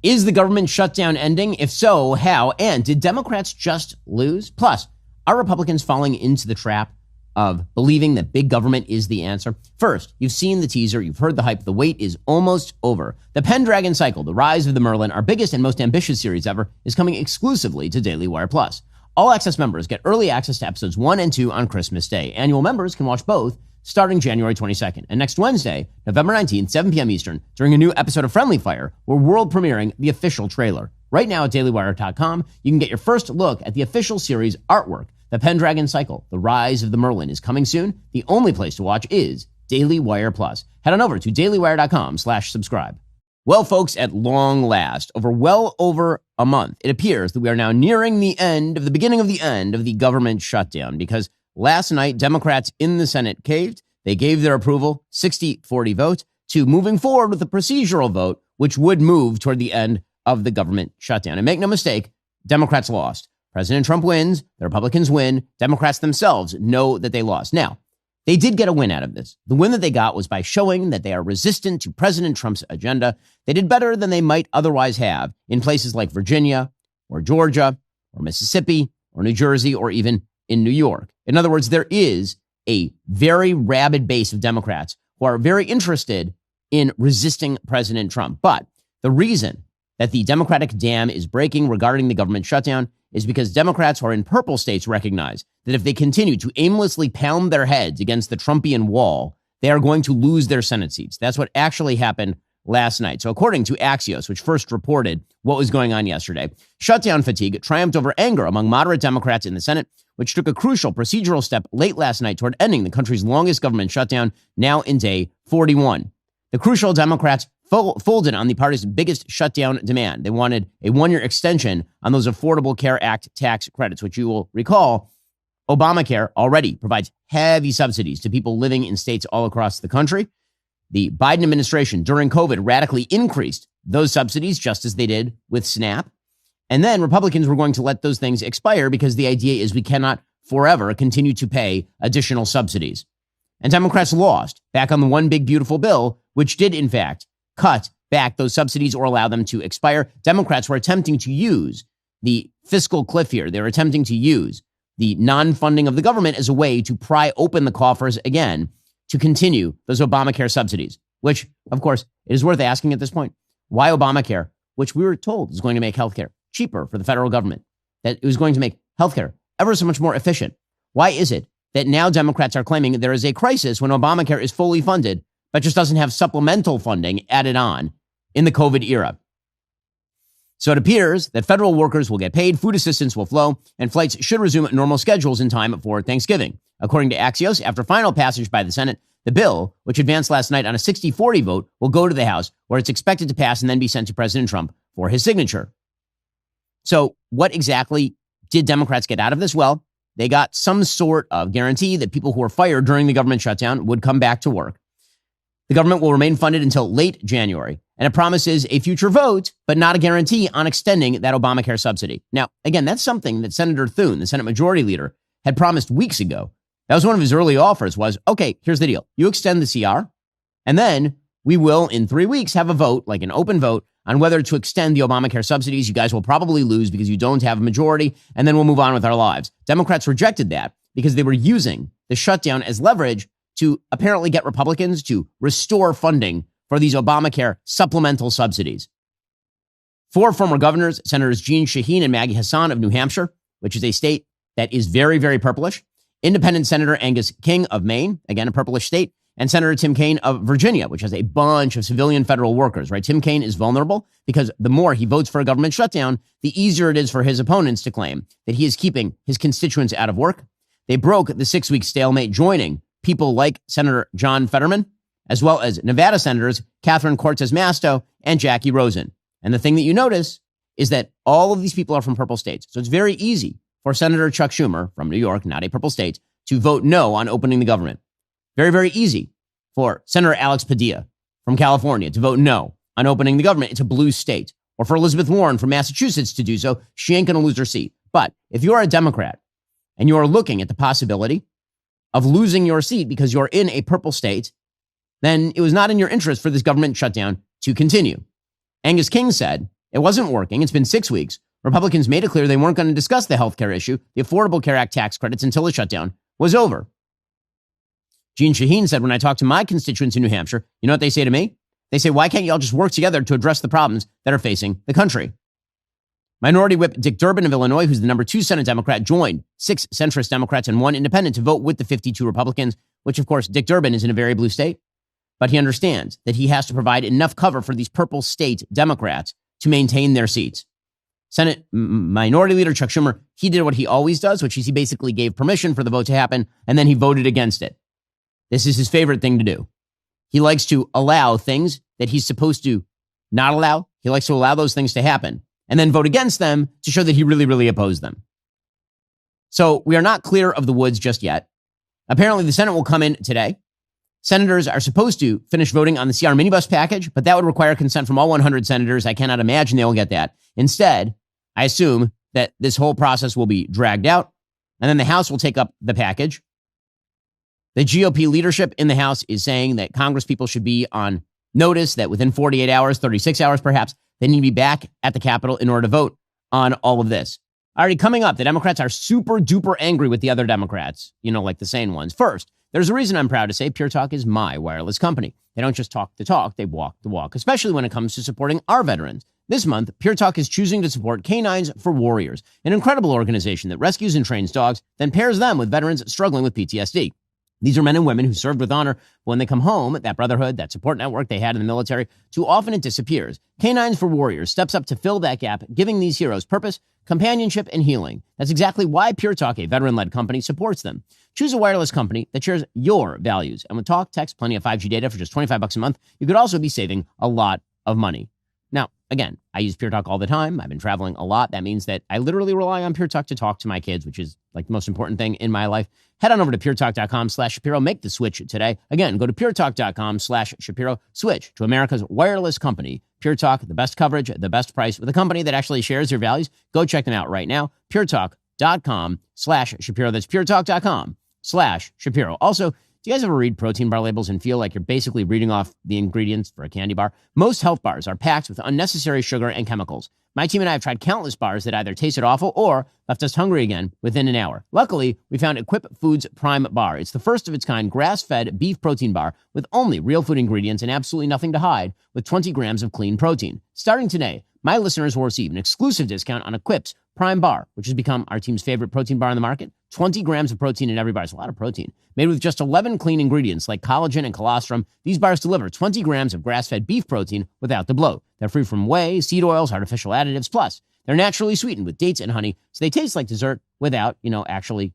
Is the government shutdown ending? If so, how? And did Democrats just lose? Plus, are Republicans falling into the trap of believing that big government is the answer? First, you've seen the teaser, you've heard the hype, the wait is almost over. The Pendragon Cycle, The Rise of the Merlin, our biggest and most ambitious series ever, is coming exclusively to Daily Wire Plus. All access members get early access to episodes 1 and 2 on Christmas Day. Annual members can watch both starting January 22nd. And next Wednesday, November 19th, 7 p.m. Eastern, during a new episode of Friendly Fire, we're world premiering the official trailer. Right now at dailywire.com, you can get your first look at the official series artwork. The Pendragon Cycle, The Rise of the Merlin, is coming soon. The only place to watch is Daily Wire Plus. Head on over to dailywire.com/subscribe. Well, folks, at long last, well over a month, it appears that we are now nearing the beginning of the government shutdown, because last night, Democrats in the Senate caved. They gave their approval, 60-40 vote, to moving forward with a procedural vote, which would move toward the end of the government shutdown. And make no mistake, Democrats lost. President Trump wins, the Republicans win, Democrats themselves know that they lost. Now, they did get a win out of this. The win that they got was by showing that they are resistant to President Trump's agenda. They did better than they might otherwise have in places like Virginia or Georgia or Mississippi or New Jersey or even in New York. In other words, there is a very rabid base of Democrats who are very interested in resisting President Trump. But the reason that the Democratic dam is breaking regarding the government shutdown is because Democrats who are in purple states recognize that if they continue to aimlessly pound their heads against the Trumpian wall, they are going to lose their Senate seats. That's what actually happened last night. So according to Axios, which first reported what was going on yesterday, shutdown fatigue triumphed over anger among moderate Democrats in the Senate, which took a crucial procedural step late last night toward ending the country's longest government shutdown, now in day 41. The crucial Democrats folded on the party's biggest shutdown demand. They wanted a one-year extension on those Affordable Care Act tax credits, which you will recall, Obamacare already provides heavy subsidies to people living in states all across the country. The Biden administration during COVID radically increased those subsidies, just as they did with SNAP. And then Republicans were going to let those things expire because the idea is we cannot forever continue to pay additional subsidies. And Democrats lost back on the one big beautiful bill, which did in fact cut back those subsidies or allow them to expire. Democrats were attempting to use the fiscal cliff here. They were attempting to use the non-funding of the government as a way to pry open the coffers again to continue those Obamacare subsidies, which, of course, it is worth asking at this point, why Obamacare, which we were told is going to make healthcare cheaper for the federal government, that it was going to make healthcare ever so much more efficient. Why is it that now Democrats are claiming there is a crisis when Obamacare is fully funded, but just doesn't have supplemental funding added on in the COVID era? So it appears that federal workers will get paid, food assistance will flow, and flights should resume normal schedules in time for Thanksgiving. According to Axios, after final passage by the Senate, the bill, which advanced last night on a 60-40 vote, will go to the House, where it's expected to pass and then be sent to President Trump for his signature. So what exactly did Democrats get out of this? Well, they got some sort of guarantee that people who were fired during the government shutdown would come back to work. The government will remain funded until late January, and it promises a future vote, but not a guarantee on extending that Obamacare subsidy. Now, again, that's something that Senator Thune, the Senate Majority Leader, had promised weeks ago. That was one of his early offers was, okay, here's the deal. You extend the CR, and then we will, in 3 weeks, have a vote, like an open vote, on whether to extend the Obamacare subsidies. You guys will probably lose because you don't have a majority, and then we'll move on with our lives. Democrats rejected that because they were using the shutdown as leverage to apparently get Republicans to restore funding for these Obamacare supplemental subsidies. 4 former governors, Senators Jeanne Shaheen and Maggie Hassan of New Hampshire, which is a state that is very, very purplish, Independent Senator Angus King of Maine, again, a purplish state, and Senator Tim Kaine of Virginia, which has a bunch of civilian federal workers, right? Tim Kaine is vulnerable because the more he votes for a government shutdown, the easier it is for his opponents to claim that he is keeping his constituents out of work. They broke the 6-week stalemate, joining people like Senator John Fetterman, as well as Nevada Senators Catherine Cortez Masto and Jackie Rosen. And the thing that you notice is that all of these people are from purple states. So it's very easy for Senator Chuck Schumer from New York, not a purple state, to vote no on opening the government. Very, very easy for Senator Alex Padilla from California to vote no on opening the government. It's a blue state. Or for Elizabeth Warren from Massachusetts to do so. She ain't going to lose her seat. But if you're a Democrat and you are looking at the possibility of losing your seat because you're in a purple state, then it was not in your interest for this government shutdown to continue. Angus King said It wasn't working. It's been 6 weeks. Republicans made it clear they weren't going to discuss the health care issue, the Affordable Care Act tax credits, until the shutdown was over. Jeanne Shaheen said, when I talk to my constituents in New Hampshire, you know what they say to me? They say, why can't y'all just work together to address the problems that are facing the country? Minority Whip Dick Durbin of Illinois, who's the number 2 Senate Democrat, joined 6 centrist Democrats and 1 independent to vote with the 52 Republicans, which, of course, Dick Durbin is in a very blue state. But he understands that he has to provide enough cover for these purple state Democrats to maintain their seats. Senate Minority Leader Chuck Schumer, he did what he always does, which is he basically gave permission for the vote to happen, and then he voted against it. This is his favorite thing to do. He likes to allow things that he's supposed to not allow. He likes to allow those things to happen and then vote against them to show that he really, really opposed them. So we are not clear of the woods just yet. Apparently, the Senate will come in today. Senators are supposed to finish voting on the CR minibus package, but that would require consent from all 100 senators. I cannot imagine they will get that. Instead, I assume that this whole process will be dragged out, and then the House will take up the package. The GOP leadership in the House is saying that Congress people should be on notice that within 48 hours, 36 hours perhaps, they need to be back at the Capitol in order to vote on all of this. Already coming up, the Democrats are super duper angry with the other Democrats, like the sane ones. First, there's a reason I'm proud to say Pure Talk is my wireless company. They don't just talk the talk, they walk the walk, especially when it comes to supporting our veterans. This month, Pure Talk is choosing to support Canines for Warriors, an incredible organization that rescues and trains dogs, then pairs them with veterans struggling with PTSD. These are men and women who served with honor, but when they come home, that brotherhood, that support network they had in the military, too often it disappears. Canines for Warriors steps up to fill that gap, giving these heroes purpose, companionship, and healing. That's exactly why Pure Talk, a veteran-led company, supports them. Choose a wireless company that shares your values. And with talk, text, plenty of 5G data for just $25 a month, you could also be saving a lot of money. Now, again, I use Pure Talk all the time. I've been traveling a lot. That means that I literally rely on Pure Talk to talk to my kids, which is like the most important thing in my life. Head on over to puretalk.com/Shapiro. Make the switch today. Again, go to puretalk.com/Shapiro. Switch to America's wireless company. Pure Talk, the best coverage, the best price with a company that actually shares your values. Go check them out right now. puretalk.com/Shapiro. That's puretalk.com/Shapiro. Also, do you guys ever read protein bar labels and feel like you're basically reading off the ingredients for a candy bar? Most health bars are packed with unnecessary sugar and chemicals. My team and I have tried countless bars that either tasted awful or left us hungry again within an hour. Luckily, we found Equip Foods Prime Bar. It's the first of its kind grass-fed beef protein bar with only real food ingredients and absolutely nothing to hide, with 20 grams of clean protein. Starting today, my listeners will receive an exclusive discount on Equip's Prime Bar, which has become our team's favorite protein bar on the market. 20 grams of protein in every bar. It's a lot of protein. Made with just 11 clean ingredients like collagen and colostrum, these bars deliver 20 grams of grass-fed beef protein without the bloat. They're free from whey, seed oils, artificial additives. Plus, they're naturally sweetened with dates and honey, so they taste like dessert without, actually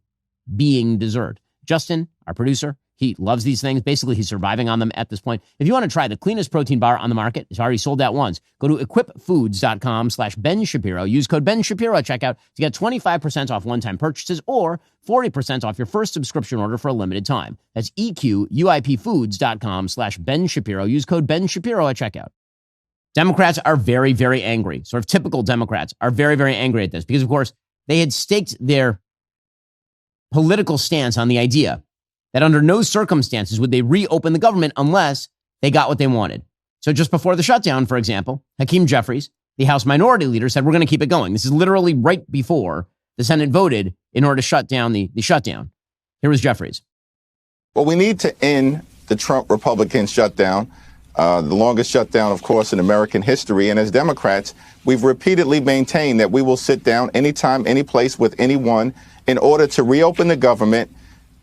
being dessert. Justin, our producer, he loves these things. Basically, he's surviving on them at this point. If you want to try the cleanest protein bar on the market, it's already sold out once. Go to equipfoods.com/Ben Shapiro. Use code Ben Shapiro at checkout to get 25% off one-time purchases or 40% off your first subscription order for a limited time. That's equipfoods.com/Ben Shapiro. Use code Ben Shapiro at checkout. Democrats are very, very angry. Sort of typical Democrats are very, very angry at this because, of course, they had staked their political stance on the idea that under no circumstances would they reopen the government unless they got what they wanted. So just before the shutdown, for example, Hakeem Jeffries, the House Minority Leader, said, we're going to keep it going. This is literally right before the Senate voted in order to shut down the shutdown. Here was Jeffries. Well, we need to end the Trump Republican shutdown, the longest shutdown, of course, in American history. And as Democrats, we've repeatedly maintained that we will sit down anytime, any place with anyone in order to reopen the government,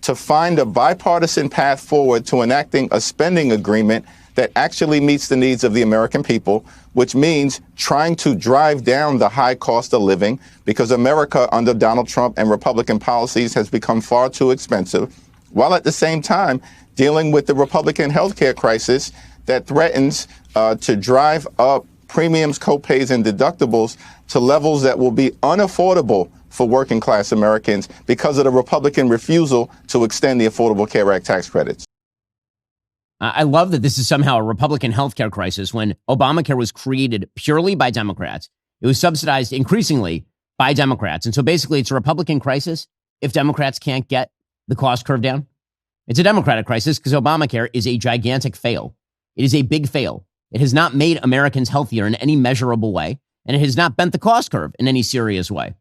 to find a bipartisan path forward to enacting a spending agreement that actually meets the needs of the American people, which means trying to drive down the high cost of living because America under Donald Trump and Republican policies has become far too expensive, while at the same time dealing with the Republican healthcare crisis that threatens to drive up premiums, copays, and deductibles to levels that will be unaffordable for working class Americans because of the Republican refusal to extend the Affordable Care Act tax credits. I love that this is somehow a Republican healthcare crisis when Obamacare was created purely by Democrats. It was subsidized increasingly by Democrats. And so basically it's a Republican crisis if Democrats can't get the cost curve down. It's a Democratic crisis because Obamacare is a gigantic fail. It is a big fail. It has not made Americans healthier in any measurable way. and it has not bent the cost curve in any serious way.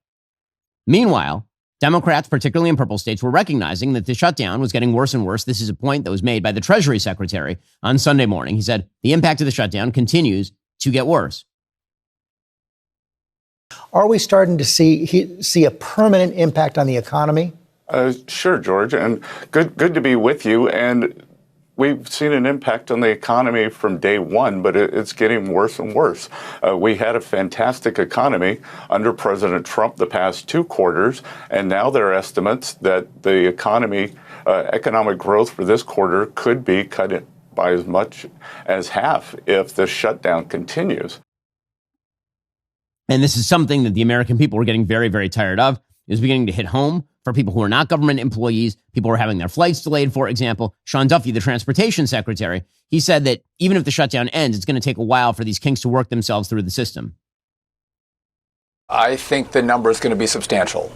Meanwhile, Democrats, particularly in purple states, were recognizing that the shutdown was getting worse and worse. This is a point that was made by the Treasury Secretary on Sunday morning. He said the impact of the shutdown continues to get worse. Are we starting to see a permanent impact on the economy? Sure, George, and good to be with you. And we've seen an impact on the economy from day one, but it's getting worse and worse. We had a fantastic economy under President Trump the past 2 quarters, and now there are estimates that the economic growth for this quarter could be cut by as much as half if the shutdown continues. And this is something that the American people were getting very, very tired of. It was beginning to hit home for people who are not government employees. People who are having their flights delayed, for example. Sean Duffy, the transportation secretary, he said that even if the shutdown ends, it's going to take a while for these kinks to work themselves through the system. I think the number is going to be substantial.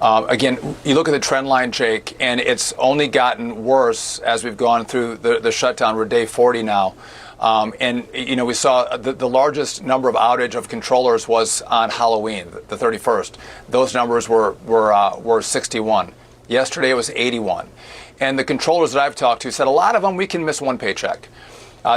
Again, you look at the trend line, Jake, and it's only gotten worse as we've gone through the shutdown. We're day 40 now. And, you know, we saw the largest number of outage of controllers was on Halloween, the 31st. Those numbers were 61. Yesterday it was 81. And the controllers that I've talked to said a lot of them, we can miss 1 paycheck.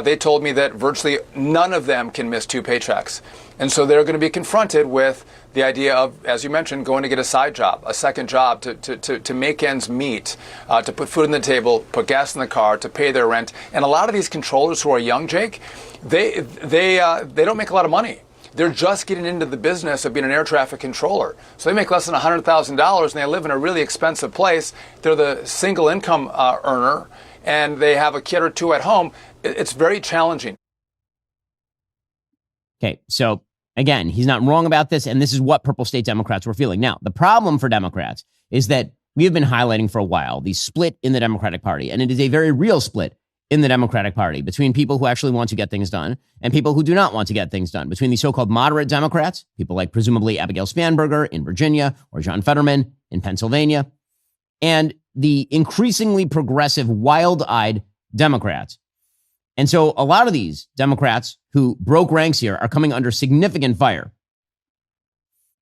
They told me that virtually none of them can miss 2 paychecks. And so they're going to be confronted with the idea of, as you mentioned, going to get a side job, a second job to make ends meet, to put food on the table, put gas in the car, to pay their rent. And a lot of these controllers who are young, Jake, they don't make a lot of money. They're just getting into the business of being an air traffic controller. So they make less than $100,000 and they live in a really expensive place. They're the single income earner and they have a kid or 2 at home. It's very challenging. Okay, so again, he's not wrong about this, and this is what purple state Democrats were feeling. Now, the problem for Democrats is that we have been highlighting for a while the split in the Democratic Party, and it is a very real split in the Democratic Party between people who actually want to get things done and people who do not want to get things done, between the so-called moderate Democrats, people like presumably Abigail Spanberger in Virginia or John Fetterman in Pennsylvania, and the increasingly progressive, wild-eyed Democrats. And so a lot of these Democrats who broke ranks here are coming under significant fire.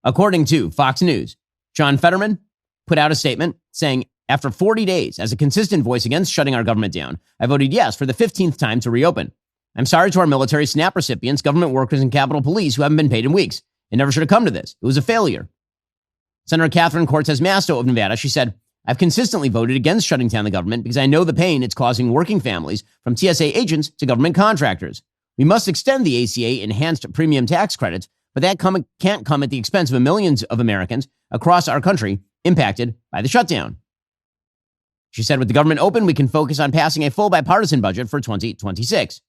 According to Fox News, John Fetterman put out a statement saying, after 40 days as a consistent voice against shutting our government down, I voted yes for the 15th time to reopen. I'm sorry to our military SNAP recipients, government workers, and Capitol Police who haven't been paid in weeks. It never should have come to this. It was a failure. Senator Catherine Cortez Masto of Nevada, she said, I've consistently voted against shutting down the government because I know the pain it's causing working families from TSA agents to government contractors. We must extend the ACA enhanced premium tax credits, but that can't come at the expense of millions of Americans across our country impacted by the shutdown. She said, with the government open, we can focus on passing a full bipartisan budget for 2026.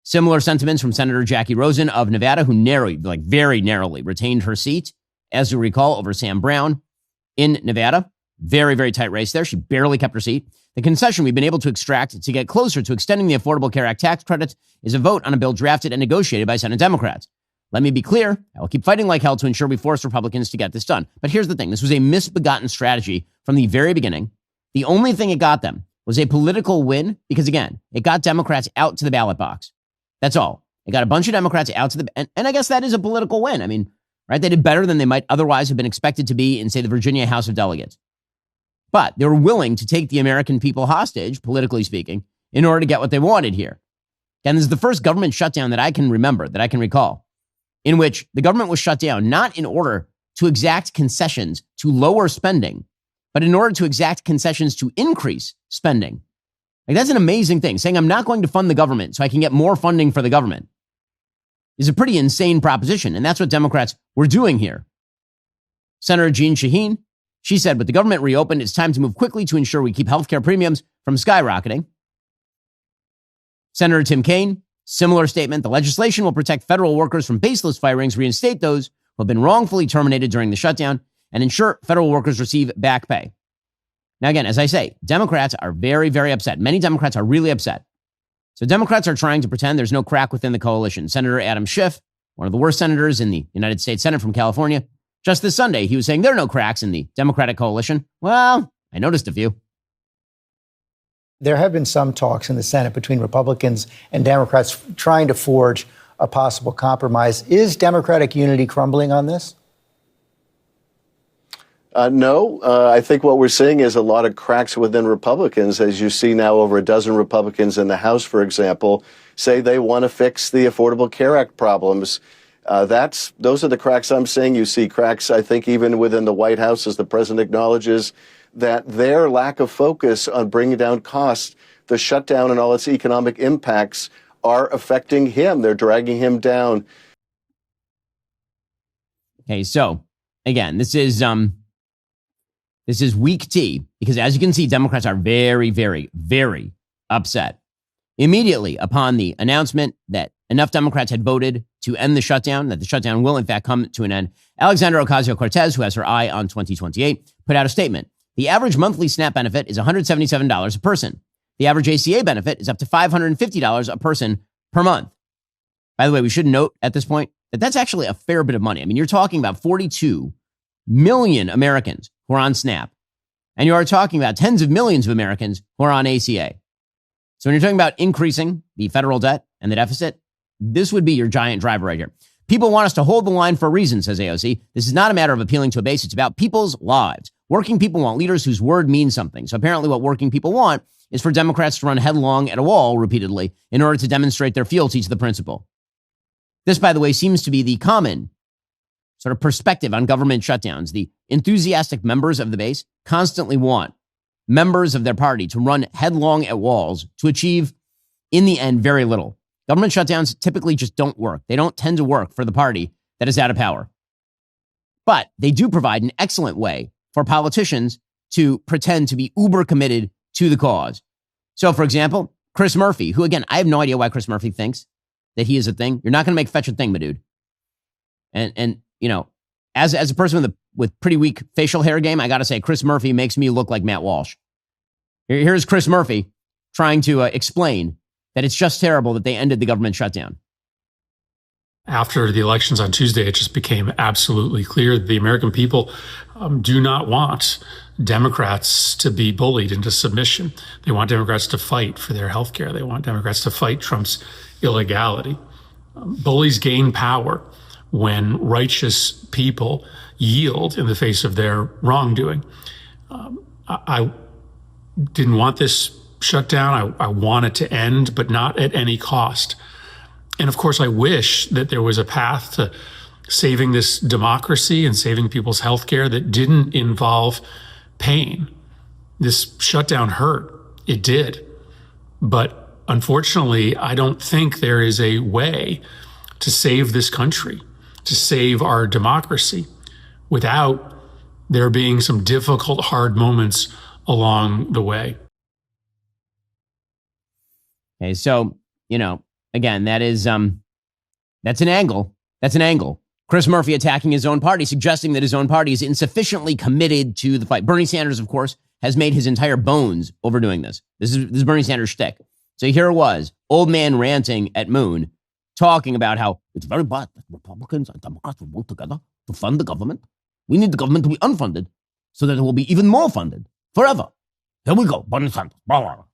Similar sentiments from Senator Jackie Rosen of Nevada, who very narrowly retained her seat, as you recall, over Sam Brown in Nevada. Very, very tight race there. She barely kept her seat. The concession we've been able to extract to get closer to extending the Affordable Care Act tax credits is a vote on a bill drafted and negotiated by Senate Democrats. Let me be clear. I will keep fighting like hell to ensure we force Republicans to get this done. But here's the thing. This was a misbegotten strategy from the very beginning. The only thing it got them was a political win because, again, it got Democrats out to the ballot box. That's all. It got a bunch of Democrats out to the... And I guess that is a political win. I mean, right? They did better than they might otherwise have been expected to be in, say, the Virginia House of Delegates. But they were willing to take the American people hostage, politically speaking, in order to get what they wanted here. And this is the first government shutdown that I can remember, that I can recall, in which the government was shut down not in order to exact concessions to lower spending, but in order to exact concessions to increase spending. Like, that's an amazing thing. Saying I'm not going to fund the government so I can get more funding for the government is a pretty insane proposition. And that's what Democrats were doing here. Senator Jeanne Shaheen, she said, with the government reopened, it's time to move quickly to ensure we keep healthcare premiums from skyrocketing. Senator Tim Kaine, similar statement. The legislation will protect federal workers from baseless firings, reinstate those who have been wrongfully terminated during the shutdown, and ensure federal workers receive back pay. Now, again, as I say, Democrats are very, very upset. Many Democrats are really upset. So Democrats are trying to pretend there's no crack within the coalition. Senator Adam Schiff, one of the worst senators in the United States Senate from California, just this Sunday, he was saying there are no cracks in the Democratic coalition. Well, I noticed a few. There have been some talks in the Senate between Republicans and Democrats trying to forge a possible compromise. Is Democratic unity crumbling on this? No, I think what we're seeing is a lot of cracks within Republicans, as you see now over a dozen Republicans in the House, for example, say they want to fix the Affordable Care Act problems. Those are the cracks I'm seeing. You see cracks, I think, even within the White House, as the president acknowledges that their lack of focus on bringing down costs, the shutdown and all its economic impacts are affecting him. They're dragging him down. Okay, so again, this is weak tea because, as you can see, Democrats are very, very, very upset. Immediately upon the announcement that enough Democrats had voted to end the shutdown, that the shutdown will in fact come to an end, Alexandra Ocasio-Cortez, who has her eye on 2028, put out a statement. The average monthly SNAP benefit is $177 a person. The average ACA benefit is up to $550 a person per month. By the way, we should note at this point that that's actually a fair bit of money. I mean, you're talking about 42 million Americans who are on SNAP, and you are talking about tens of millions of Americans who are on ACA. So when you're talking about increasing the federal debt and the deficit, this would be your giant driver right here. People want us to hold the line for a reason, says AOC. This is not a matter of appealing to a base. It's about people's lives. Working people want leaders whose word means something. So apparently what working people want is for Democrats to run headlong at a wall repeatedly in order to demonstrate their fealty to the principle. This, by the way, seems to be the common sort of perspective on government shutdowns. The enthusiastic members of the base constantly want members of their party to run headlong at walls to achieve, in the end, very little. Government shutdowns typically just don't work. They don't tend to work for the party that is out of power. But they do provide an excellent way for politicians to pretend to be uber committed to the cause. So, for example, Chris Murphy, who, again, I have no idea why Chris Murphy thinks that he is a thing. You're not going to make fetch a thing, my dude. And you know, as a person with pretty weak facial hair game, I got to say, Chris Murphy makes me look like Matt Walsh. Here's Chris Murphy trying to explain that it's just terrible that they ended the government shutdown. After the elections on Tuesday, it just became absolutely clear that the American people do not want Democrats to be bullied into submission. They want Democrats to fight for their health care. They want Democrats to fight Trump's illegality. Bullies gain power when righteous people yield in the face of their wrongdoing. I didn't want this shutdown. I want it to end, but not at any cost. And of course, I wish that there was a path to saving this democracy and saving people's health care that didn't involve pain. This shutdown hurt. It did. But unfortunately, I don't think there is a way to save this country, to save our democracy, without there being some difficult, hard moments along the way. Okay, so, you know, again, that's an angle. That's an angle. Chris Murphy attacking his own party, suggesting that his own party is insufficiently committed to the fight. Bernie Sanders, of course, has made his entire bones overdoing this. This is Bernie Sanders' shtick. So here it was, old man ranting at Moon, talking about how it's very bad that Republicans and Democrats will work together to fund the government. We need the government to be unfunded so that it will be even more funded forever. Here we go, Bernie Sanders. Blah, blah, blah.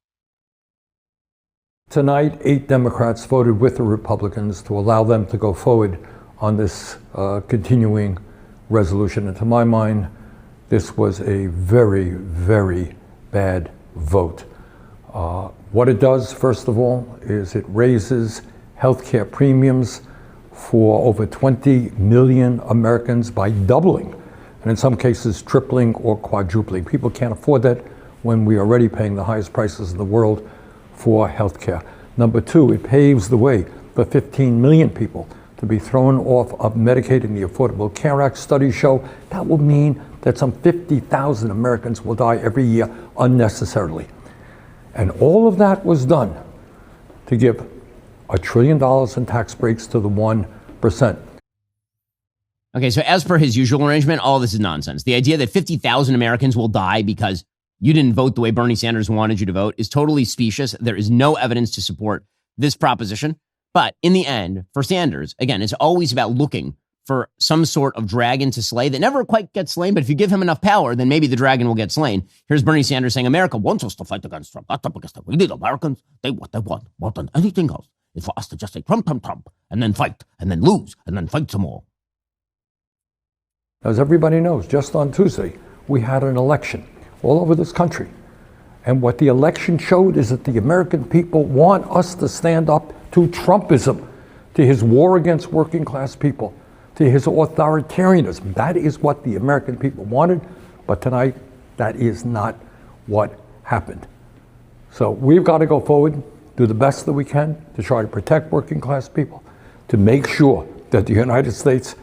Tonight, 8 Democrats voted with the Republicans to allow them to go forward on this continuing resolution. And to my mind, this was a very, very bad vote. What it does, first of all, is it raises healthcare premiums for over 20 million Americans by doubling, and in some cases tripling or quadrupling. People can't afford that when we are already paying the highest prices in the world for healthcare. Number 2, it paves the way for 15 million people to be thrown off of Medicaid and the Affordable Care Act. Studies show that will mean that some 50,000 Americans will die every year unnecessarily. And all of that was done to give $1 trillion in tax breaks to the 1%. Okay, so as per his usual arrangement, all this is nonsense. The idea that 50,000 Americans will die because you didn't vote the way Bernie Sanders wanted you to vote is totally specious. There is no evidence to support this proposition. But in the end, for Sanders, again, it's always about looking for some sort of dragon to slay that never quite gets slain. But if you give him enough power, then maybe the dragon will get slain. Here's Bernie Sanders saying, America wants us to fight against Trump. That's not because we need Americans. They want more than anything else is for us to just say Trump, Trump, Trump, and then fight, and then lose, and then fight some more. As everybody knows, just on Tuesday, we had an election all over this country. And what the election showed is that the American people want us to stand up to Trumpism, to his war against working class people, to his authoritarianism. That is what the American people wanted, but tonight, that is not what happened. So we've got to go forward, do the best that we can to try to protect working class people, to make sure that the United States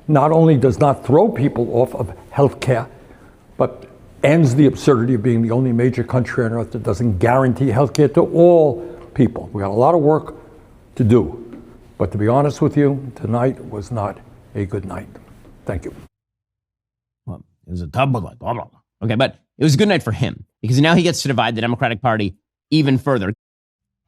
not only does not throw people off of health care, but ends the absurdity of being the only major country on earth that doesn't guarantee health care to all people. We got a lot of work to do. But to be honest with you, tonight was not a good night. Thank you. Well, it was a double night. Okay, but it was a good night for him because now he gets to divide the Democratic Party even further.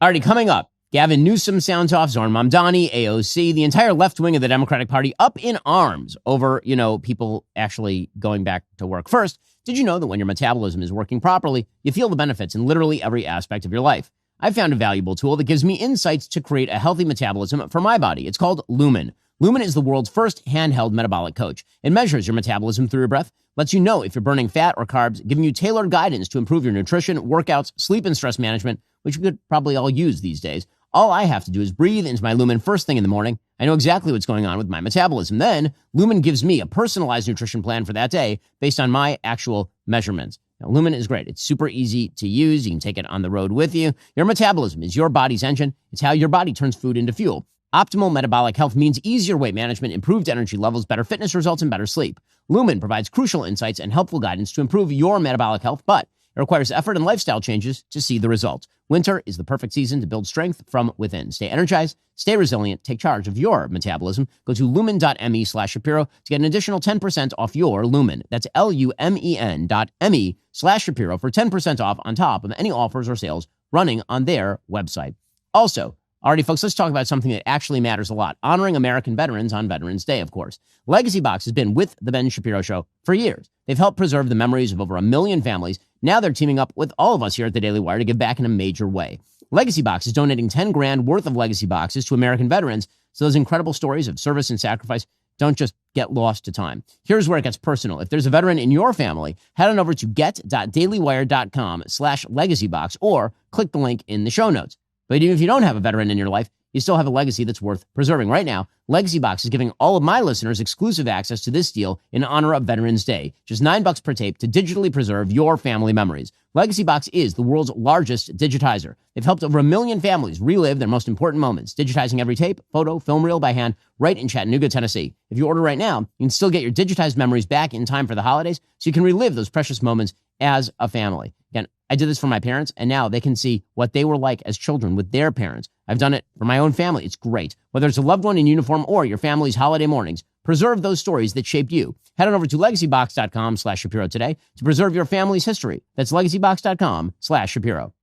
Already coming up, Gavin Newsom sounds off, Zohran Mamdani, AOC, the entire left wing of the Democratic Party up in arms over, people actually going back to work. First, did you know that when your metabolism is working properly, you feel the benefits in literally every aspect of your life? I found a valuable tool that gives me insights to create a healthy metabolism for my body. It's called Lumen. Lumen is the world's first handheld metabolic coach. It measures your metabolism through your breath, lets you know if you're burning fat or carbs, giving you tailored guidance to improve your nutrition, workouts, sleep, and stress management, which we could probably all use these days. All I have to do is breathe into my Lumen first thing in the morning. I know exactly what's going on with my metabolism. Then, Lumen gives me a personalized nutrition plan for that day based on my actual measurements. Now, Lumen is great. It's super easy to use. You can take it on the road with you. Your metabolism is your body's engine. It's how your body turns food into fuel. Optimal metabolic health means easier weight management, improved energy levels, better fitness results, and better sleep. Lumen provides crucial insights and helpful guidance to improve your metabolic health, but it requires effort and lifestyle changes to see the results. Winter is the perfect season to build strength from within. Stay energized, stay resilient, take charge of your metabolism. Go to lumen.me/Shapiro to get an additional 10% off your Lumen. That's lumen.me/Shapiro for 10% off on top of any offers or sales running on their website. Also, alrighty, folks, let's talk about something that actually matters a lot. Honoring American veterans on Veterans Day, of course. Legacy Box has been with The Ben Shapiro Show for years. They've helped preserve the memories of over 1 million families. Now they're teaming up with all of us here at the Daily Wire to give back in a major way. Legacy Box is donating 10 grand worth of legacy boxes to American veterans, so those incredible stories of service and sacrifice don't just get lost to time. Here's where it gets personal. If there's a veteran in your family, head on over to get.dailywire.com/legacybox or click the link in the show notes. But even if you don't have a veteran in your life, you still have a legacy that's worth preserving. Right now, Legacy Box is giving all of my listeners exclusive access to this deal in honor of Veterans Day. Just $9 per tape to digitally preserve your family memories. Legacy Box is the world's largest digitizer. They've helped over 1 million families relive their most important moments, digitizing every tape, photo, film reel by hand right in Chattanooga, Tennessee. If you order right now, you can still get your digitized memories back in time for the holidays so you can relive those precious moments as a family. Again, I did this for my parents, and now they can see what they were like as children with their parents. I've done it for my own family. It's great. Whether it's a loved one in uniform or your family's holiday mornings, preserve those stories that shaped you. Head on over to legacybox.com/Shapiro today to preserve your family's history. That's legacybox.com/Shapiro.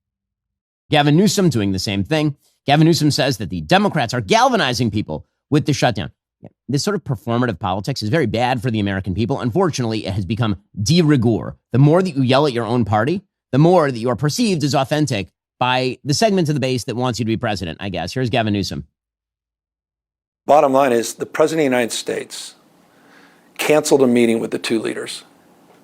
Gavin Newsom doing the same thing. Gavin Newsom says that the Democrats are galvanizing people with the shutdown. This sort of performative politics is very bad for the American people. Unfortunately, it has become de rigueur. The more that you yell at your own party, the more that you are perceived as authentic by the segment of the base that wants you to be president, I guess. Here's Gavin Newsom. Bottom line is the president of the United States canceled a meeting with the two leaders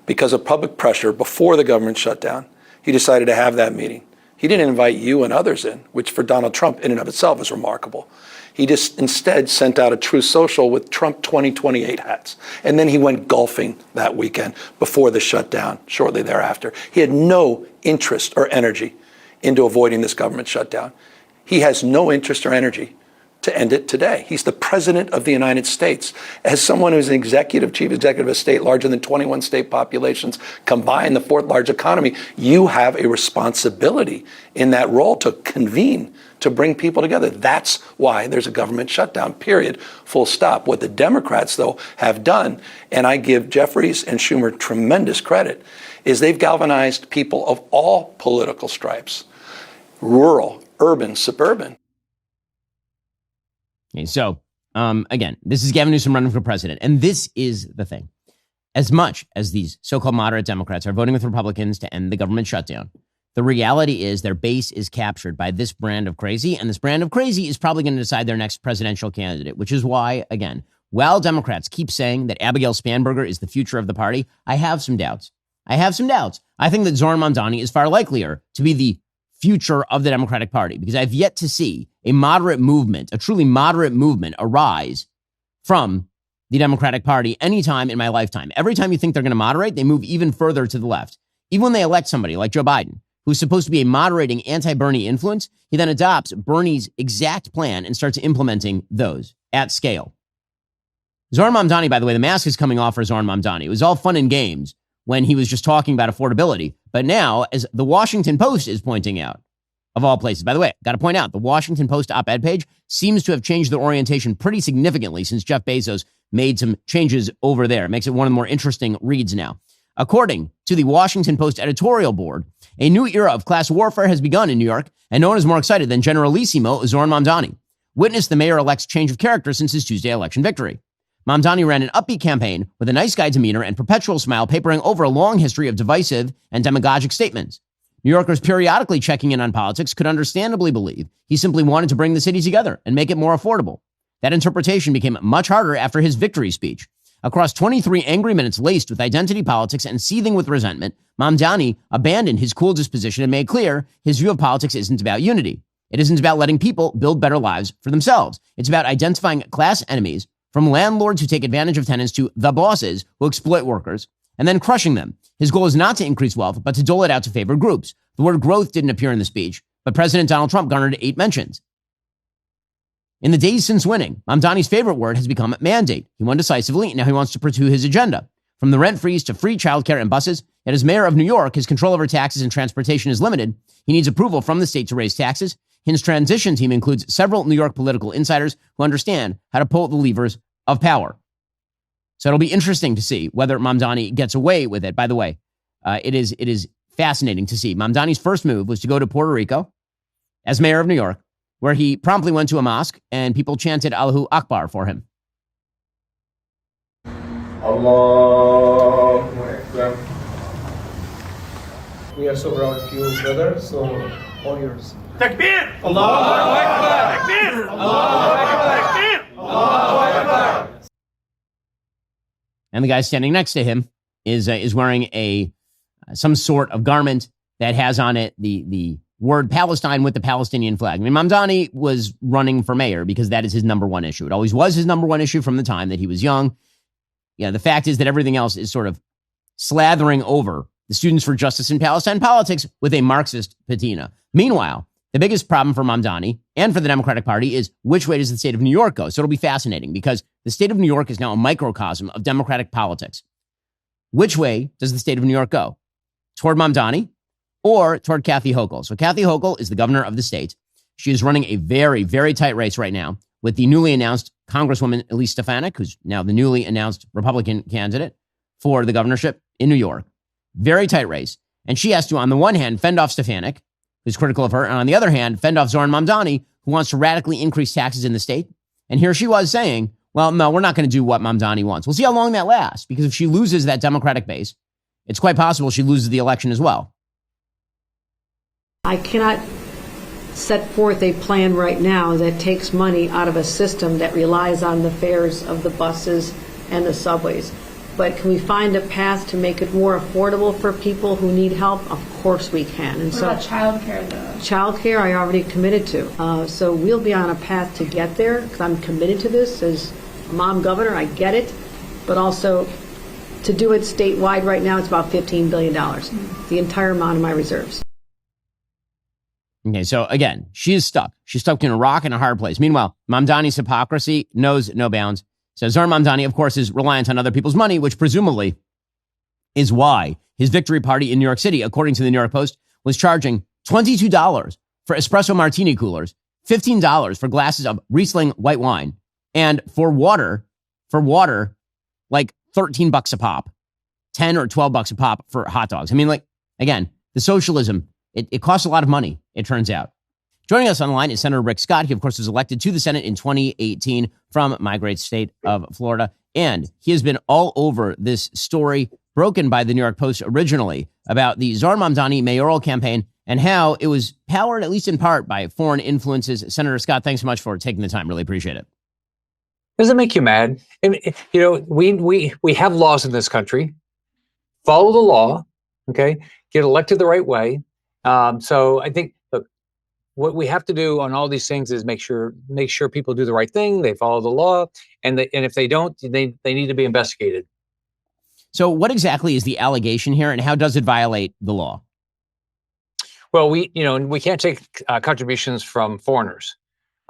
because of public pressure before the government shutdown. He decided to have that meeting. He didn't invite you and others in, which for Donald Trump in and of itself is remarkable. He just instead sent out a Truth Social with Trump 2028 hats. And then he went golfing that weekend before the shutdown, shortly thereafter. He had no interest or energy into avoiding this government shutdown. He has no interest or energy to end it today. He's the president of the United States. As someone who's an chief executive of a state larger than 21 state populations combined, the fourth largest economy, you have a responsibility in that role to convene, to bring people together. That's why there's a government shutdown, period, full stop. What the Democrats, though, have done, and I give Jeffries and Schumer tremendous credit, is they've galvanized people of all political stripes, rural, urban, suburban. Okay, so, again, this is Gavin Newsom running for president. And this is the thing. As much as these so-called moderate Democrats are voting with Republicans to end the government shutdown, The reality is their base is captured by this brand of crazy, and this brand of crazy is probably going to decide their next presidential candidate, which is why, again, while Democrats keep saying that Abigail Spanberger is the future of the party, I have some doubts. I think that Zoran Mamdani is far likelier to be the future of the Democratic Party because I've yet to see a moderate movement, a truly moderate movement arise from the Democratic Party anytime in my lifetime. Every time you think they're going to moderate, they move even further to the left. Even when they elect somebody like Joe Biden, who's supposed to be a moderating anti-Bernie influence, he then adopts Bernie's exact plan and starts implementing those at scale. Zoran Mamdani, by the way, the mask is coming off for Zoran Mamdani. It was all fun and games when he was just talking about affordability. But now, as the Washington Post is pointing out, of all places, by the way, got to point out, the Washington Post op-ed page seems to have changed their orientation pretty significantly since Jeff Bezos made some changes over there. It makes it one of the more interesting reads now. According to the Washington Post editorial board, a new era of class warfare has begun in New York, and no one is more excited than Generalissimo Zoran Mamdani. Witness the mayor-elect's change of character since his Tuesday election victory. Mamdani ran an upbeat campaign with a nice guy demeanor and perpetual smile, papering over a long history of divisive and demagogic statements. New Yorkers periodically checking in on politics could understandably believe he simply wanted to bring the city together and make it more affordable. That interpretation became much harder after his victory speech. Across 23 angry minutes laced with identity politics and seething with resentment, Mamdani abandoned his cool disposition and made clear his view of politics isn't about unity. It isn't about letting people build better lives for themselves. It's about identifying class enemies, from landlords who take advantage of tenants to the bosses who exploit workers, and then crushing them. His goal is not to increase wealth, but to dole it out to favored groups. The word growth didn't appear in the speech, but President Donald Trump garnered 8 mentions. In the days since winning, Mamdani's favorite word has become mandate. He won decisively, and now he wants to pursue his agenda. From the rent freeze to free childcare and buses, yet as mayor of New York, his control over taxes and transportation is limited. He needs approval from the state to raise taxes. His transition team includes several New York political insiders who understand how to pull the levers of power. So it'll be interesting to see whether Mamdani gets away with it. By the way, it is fascinating to see. Mamdani's first move was to go to Puerto Rico as mayor of New York, where he promptly went to a mosque and people chanted Allahu Akbar for him. Allahu Akbar. We are so proud of you, brother, so all yours. Takbir! Allahu Akbar! Takbir! Allahu Akbar! Takbir! Allahu Akbar! And the guy standing next to him is wearing some sort of garment that has on it the word Palestine with the Palestinian flag. I mean, Mamdani was running for mayor because that is his number one issue. It always was his number one issue from the time that he was young. Yeah, the fact is that everything else is sort of slathering over the Students for Justice in Palestine politics with a Marxist patina. Meanwhile, the biggest problem for Mamdani and for the Democratic Party is which way does the state of New York go? So it'll be fascinating because the state of New York is now a microcosm of Democratic politics. Which way does the state of New York go? Toward Mamdani or toward Kathy Hochul? So Kathy Hochul is the governor of the state. She is running a very, very tight race right now with the newly announced Congresswoman Elise Stefanik, who's now the newly announced Republican candidate for the governorship in New York. Very tight race. And she has to, on the one hand, fend off Stefanik, who's critical of her, and on the other hand, fend off Zoran Mamdani, who wants to radically increase taxes in the state. And here she was saying, well, no, we're not going to do what Mamdani wants. We'll see how long that lasts, because if she loses that Democratic base, it's quite possible she loses the election as well. I cannot set forth a plan right now that takes money out of a system that relies on the fares of the buses and the subways. But can we find a path to make it more affordable for people who need help? Of course we can. And what about childcare, though? Childcare, I already committed to. So we'll be on a path to get there because I'm committed to this as a mom governor. I get it, but also to do it statewide right now, it's about $15 billion, the entire amount of my reserves. Okay, so again, she is stuck. She's stuck in a rock and a hard place. Meanwhile, Mamdani's hypocrisy knows no bounds. So Zoran Mamdani, of course, is reliant on other people's money, which presumably is why his victory party in New York City, according to the New York Post, was charging $22 for espresso martini coolers, $15 for glasses of Riesling white wine, and for water, like $13 a pop, 10 or 12 bucks a pop for hot dogs. I mean, like, again, the socialism, it costs a lot of money, it turns out. Joining us on the line is Senator Rick Scott. He, of course, was elected to the Senate in 2018 from my great state of Florida. And he has been all over this story broken by the New York Post originally about the Zoran Mamdani mayoral campaign and how it was powered, at least in part, by foreign influences. Senator Scott, thanks so much for taking the time. Really appreciate it. Does it make you mad? We have laws in this country. Follow the law, okay? Get elected the right way. So I think, look, what we have to do on all these things is make sure people do the right thing, they follow the law, and if they don't, they need to be investigated. So what exactly is the allegation here, and how does it violate the law? Well, we can't take contributions from foreigners,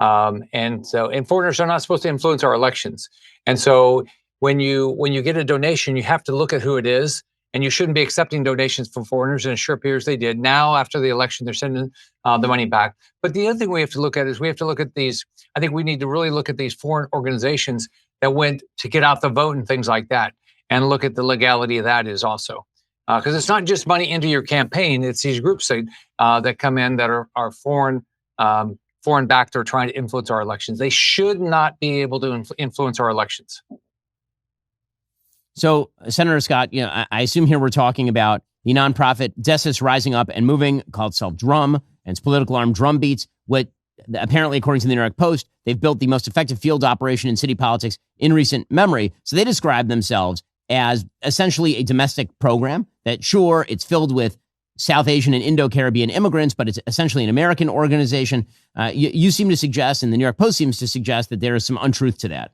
and foreigners are not supposed to influence our elections. And so when you get a donation, you have to look at who it is, and you shouldn't be accepting donations from foreigners. And it sure appears they did. Now, after the election, they're sending the money back. But the other thing we have to look at is these. I think we need to really look at these foreign organizations that went to get out the vote and things like that, and look at the legality of that is also. Because it's not just money into your campaign; it's these groups that come in that are foreign backed or trying to influence our elections. They should not be able to influence our elections. So, Senator Scott, I assume here we're talking about the nonprofit Desis Rising Up and Moving, called Self Drum, and its political arm Drum Beats. What apparently, according to the New York Post, they've built the most effective field operation in city politics in recent memory. So they describe themselves as essentially a domestic program that, sure, it's filled with South Asian and Indo-Caribbean immigrants, but it's essentially an American organization. You seem to suggest, and the New York Post seems to suggest, that there is some untruth to that.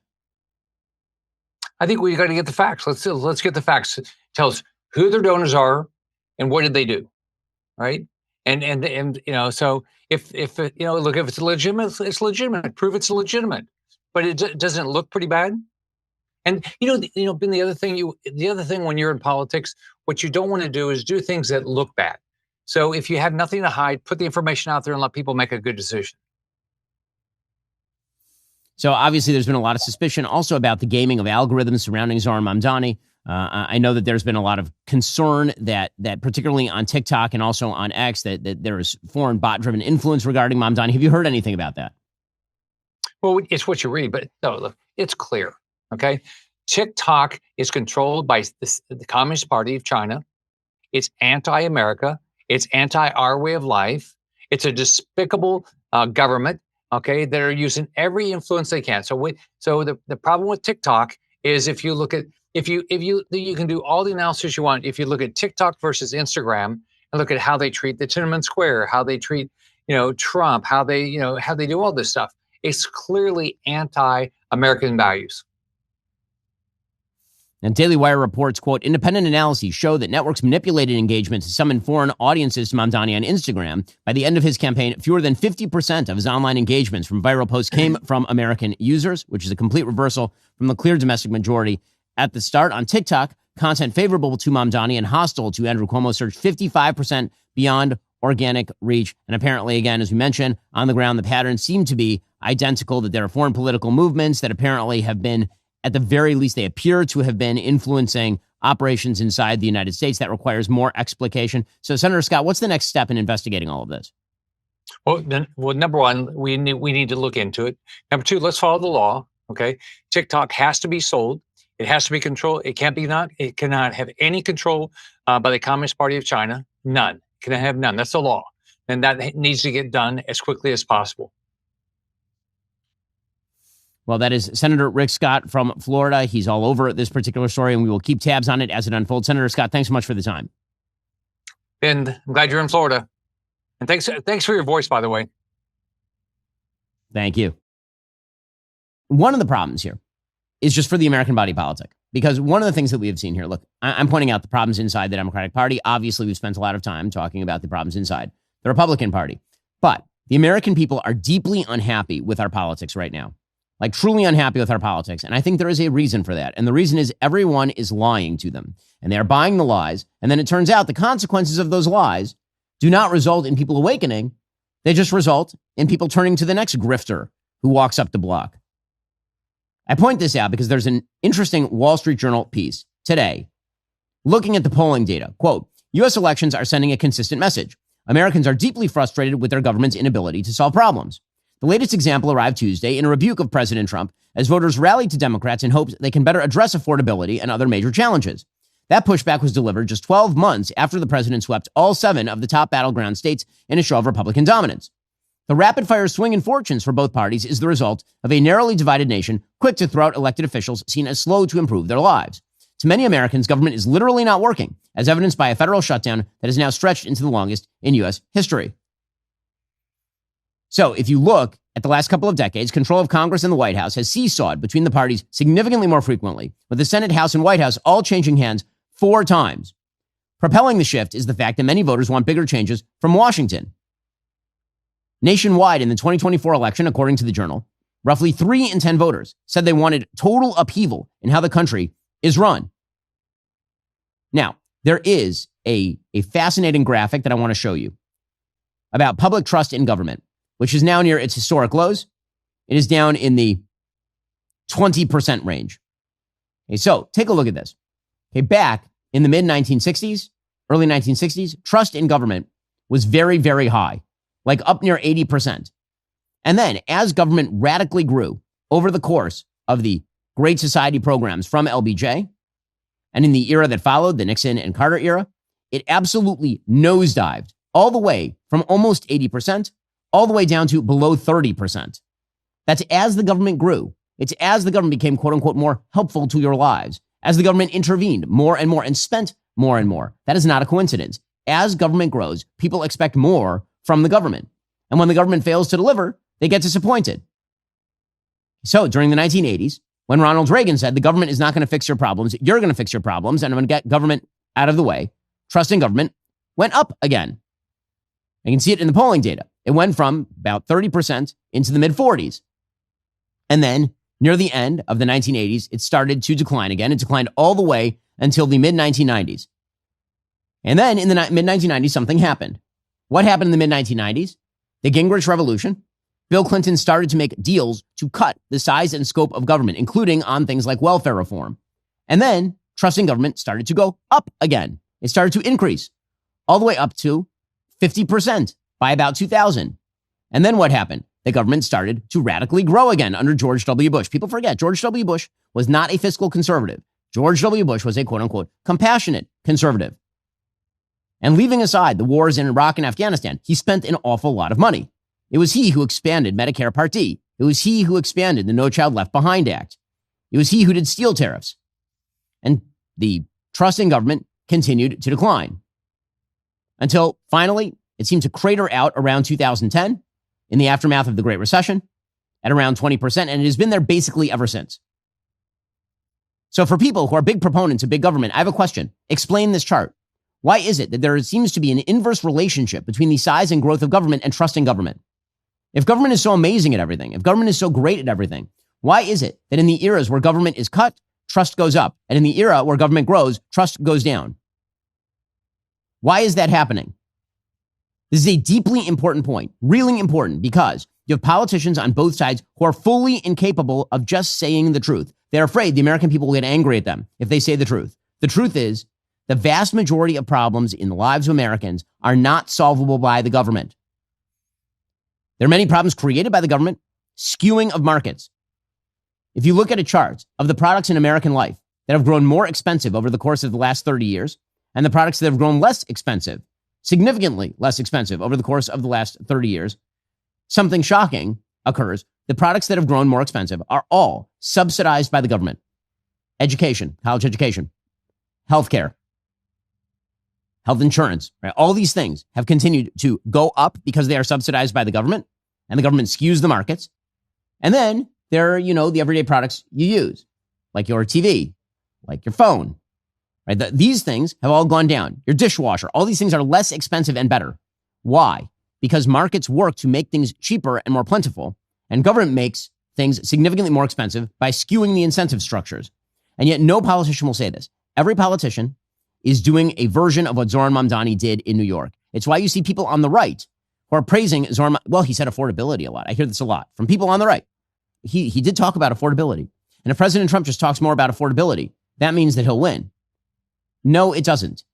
I think we got to get the facts. Let's get the facts. Tell us who their donors are and what did they do, right? And so if it's legitimate, it's legitimate. Prove it's legitimate, but it doesn't look pretty bad. And Ben, the other thing when you're in politics, what you don't want to do is do things that look bad. So if you have nothing to hide, put the information out there and let people make a good decision. So obviously there's been a lot of suspicion also about the gaming of algorithms surrounding Zohran Mamdani. I know that there's been a lot of concern that particularly on TikTok and also on X that there is foreign bot-driven influence regarding Mamdani. Have you heard anything about that? Well, it's what you read, but no, look, it's clear. Okay, TikTok is controlled by the Communist Party of China. It's anti-America. It's anti our way of life. It's a despicable government. Okay, that are using every influence they can. So the problem with TikTok is if you can do all the analysis you want. If you look at TikTok versus Instagram and look at how they treat the Tiananmen Square, how they treat Trump, how they do all this stuff, it's clearly anti-American values. And Daily Wire reports, quote, independent analyses show that networks manipulated engagement to summon foreign audiences to Mamdani on Instagram. By the end of his campaign, fewer than 50% of his online engagements from viral posts came from American users, which is a complete reversal from the clear domestic majority. At the start on TikTok, content favorable to Mamdani and hostile to Andrew Cuomo surged 55% beyond organic reach. And apparently, again, as we mentioned, on the ground, the patterns seem to be identical, that there are foreign political movements that apparently have been, at the very least, they appear to have been influencing operations inside the United States. That requires more explication. So, Senator Scott, what's the next step in investigating all of this? Well, number one, we need to look into it. Number two, let's follow the law. Okay, TikTok has to be sold. It has to be controlled. It cannot have any control by the Communist Party of China. None. It can have none. That's the law, and that needs to get done as quickly as possible. Well, that is Senator Rick Scott from Florida. He's all over this particular story, and we will keep tabs on it as it unfolds. Senator Scott, thanks so much for the time. Ben, I'm glad you're in Florida. And thanks for your voice, by the way. Thank you. One of the problems here is just for the American body politic, because one of the things that we have seen here, look, I'm pointing out the problems inside the Democratic Party. Obviously, we've spent a lot of time talking about the problems inside the Republican Party. But the American people are deeply unhappy with our politics right now. Like, truly unhappy with our politics. And I think there is a reason for that. And the reason is everyone is lying to them. And they are buying the lies. And then it turns out the consequences of those lies do not result in people awakening. They just result in people turning to the next grifter who walks up the block. I point this out because there's an interesting Wall Street Journal piece today looking at the polling data. Quote, U.S. elections are sending a consistent message. Americans are deeply frustrated with their government's inability to solve problems. The latest example arrived Tuesday in a rebuke of President Trump as voters rallied to Democrats in hopes they can better address affordability and other major challenges. That pushback was delivered just 12 months after the president swept all 7 of the top battleground states in a show of Republican dominance. The rapid-fire swing in fortunes for both parties is the result of a narrowly divided nation quick to throw out elected officials seen as slow to improve their lives. To many Americans, government is literally not working, as evidenced by a federal shutdown that is now stretched into the longest in U.S. history. So if you look at the last couple of decades, control of Congress and the White House has seesawed between the parties significantly more frequently, with the Senate, House, and White House all changing hands 4 times. Propelling the shift is the fact that many voters want bigger changes from Washington. Nationwide in the 2024 election, according to the Journal, roughly 3 in 10 voters said they wanted total upheaval in how the country is run. Now, there is a fascinating graphic that I want to show you about public trust in government, which is now near its historic lows. It is down in the 20% range. Okay, so take a look at this. Okay, back in the mid-1960s, early 1960s, trust in government was very, very high, like up near 80%. And then as government radically grew over the course of the Great Society programs from LBJ, and in the era that followed, the Nixon and Carter era, it absolutely nosedived all the way from almost 80% all the way down to below 30%. That's as the government grew. It's as the government became, quote unquote, more helpful to your lives, as the government intervened more and more and spent more and more. That is not a coincidence. As government grows, people expect more from the government. And when the government fails to deliver, they get disappointed. So during the 1980s, when Ronald Reagan said the government is not going to fix your problems, you're going to fix your problems, and I'm going to get government out of the way, trust in government went up again. You can see it in the polling data. It went from about 30% into the mid-40s. And then near the end of the 1980s, it started to decline again. It declined all the way until the mid-1990s. And then in the mid-1990s, something happened. What happened in the mid-1990s? The Gingrich Revolution. Bill Clinton started to make deals to cut the size and scope of government, including on things like welfare reform. And then trust in government started to go up again. It started to increase all the way up to 50% by about 2000. And then what happened? The government started to radically grow again under George W. Bush. People forget George W. Bush was not a fiscal conservative. George W. Bush was a quote unquote compassionate conservative. And leaving aside the wars in Iraq and Afghanistan, he spent an awful lot of money. It was he who expanded Medicare Part D. It was he who expanded the No Child Left Behind Act. It was he who did steel tariffs. And the trust in government continued to decline until finally it seemed to crater out around 2010 in the aftermath of the Great Recession at around 20%, and it has been there basically ever since. So for people who are big proponents of big government, I have a question. Explain this chart. Why is it that there seems to be an inverse relationship between the size and growth of government and trust in government? If government is so amazing at everything, if government is so great at everything, why is it that in the eras where government is cut, trust goes up, and in the era where government grows, trust goes down? Why is that happening? This is a deeply important point, really important, because you have politicians on both sides who are fully incapable of just saying the truth. They're afraid the American people will get angry at them if they say the truth. The truth is, the vast majority of problems in the lives of Americans are not solvable by the government. There are many problems created by the government, skewing of markets. If you look at a chart of the products in American life that have grown more expensive over the course of the last 30 years, and the products that have grown less expensive, significantly less expensive over the course of the last 30 years, something shocking occurs. The products that have grown more expensive are all subsidized by the government. Education, college education, healthcare, health insurance, right? All these things have continued to go up because they are subsidized by the government, and the government skews the markets. And then there are, the everyday products you use, like your TV, like your phone, right? These things have all gone down. Your dishwasher, all these things are less expensive and better. Why? Because markets work to make things cheaper and more plentiful, and government makes things significantly more expensive by skewing the incentive structures. And yet no politician will say this. Every politician is doing a version of what Zoran Mamdani did in New York. It's why you see people on the right who are praising Zoran. Well, he said affordability a lot. I hear this a lot from people on the right. He did talk about affordability. And if President Trump just talks more about affordability, that means that he'll win. No, it doesn't.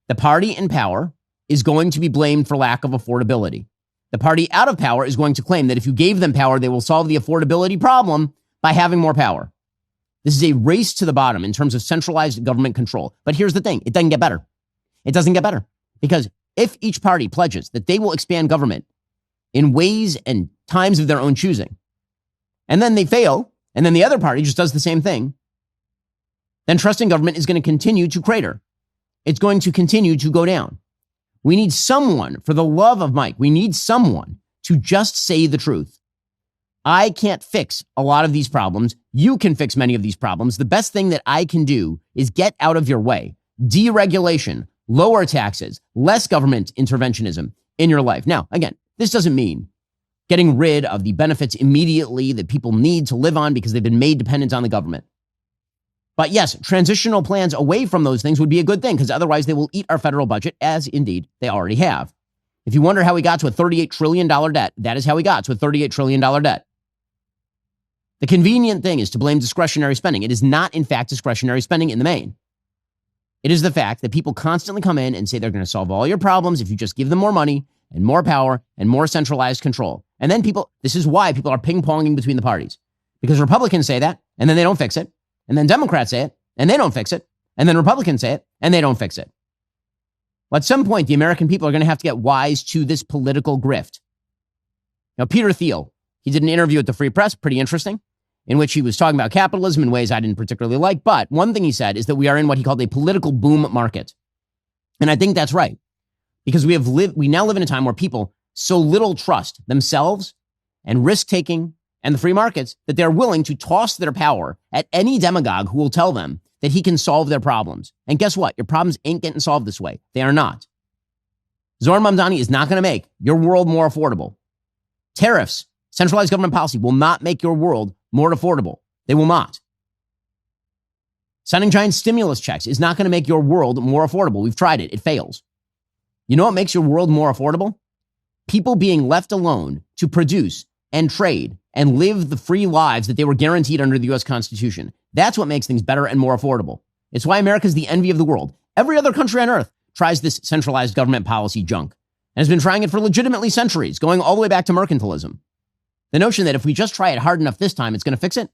The party in power is going to be blamed for lack of affordability. The party out of power is going to claim that if you gave them power, they will solve the affordability problem by having more power. This is a race to the bottom in terms of centralized government control. But here's the thing. It doesn't get better. It doesn't get better. Because if each party pledges that they will expand government in ways and times of their own choosing, and then they fail, and then the other party just does the same thing, then trust in government is going to continue to crater. It's going to continue to go down. We need someone, for the love of Mike, we need someone to just say the truth. I can't fix a lot of these problems. You can fix many of these problems. The best thing that I can do is get out of your way. Deregulation, lower taxes, less government interventionism in your life. Now, again, this doesn't mean getting rid of the benefits immediately that people need to live on because they've been made dependent on the government. But yes, transitional plans away from those things would be a good thing because otherwise they will eat our federal budget, as indeed they already have. If you wonder how we got to a $38 trillion debt, that is how we got to a $38 trillion debt. The convenient thing is to blame discretionary spending. It is not, in fact, discretionary spending in the main. It is the fact that people constantly come in and say they're going to solve all your problems if you just give them more money and more power and more centralized control. And then this is why people are ping-ponging between the parties. Because Republicans say that, and then they don't fix it. And then Democrats say it, and they don't fix it. And then Republicans say it, and they don't fix it. Well, at some point, the American people are going to have to get wise to this political grift. Now, Peter Thiel, he did an interview at the Free Press, pretty interesting, in which he was talking about capitalism in ways I didn't particularly like. But one thing he said is that we are in what he called a political boom market. And I think that's right. Because we now live in a time where people so little trust themselves and risk-taking and the free markets that they're willing to toss their power at any demagogue who will tell them that he can solve their problems. And guess what? Your problems ain't getting solved this way. They are not. Zohran Mamdani is not going to make your world more affordable. Tariffs, centralized government policy will not make your world more affordable. They will not. Sending giant stimulus checks is not going to make your world more affordable. We've tried it. It fails. You know what makes your world more affordable? People being left alone to produce and trade and live the free lives that they were guaranteed under the U.S. Constitution. That's what makes things better and more affordable. It's why America is the envy of the world. Every other country on earth tries this centralized government policy junk and has been trying it for legitimately centuries, going all the way back to mercantilism. The notion that if we just try it hard enough this time, it's going to fix it,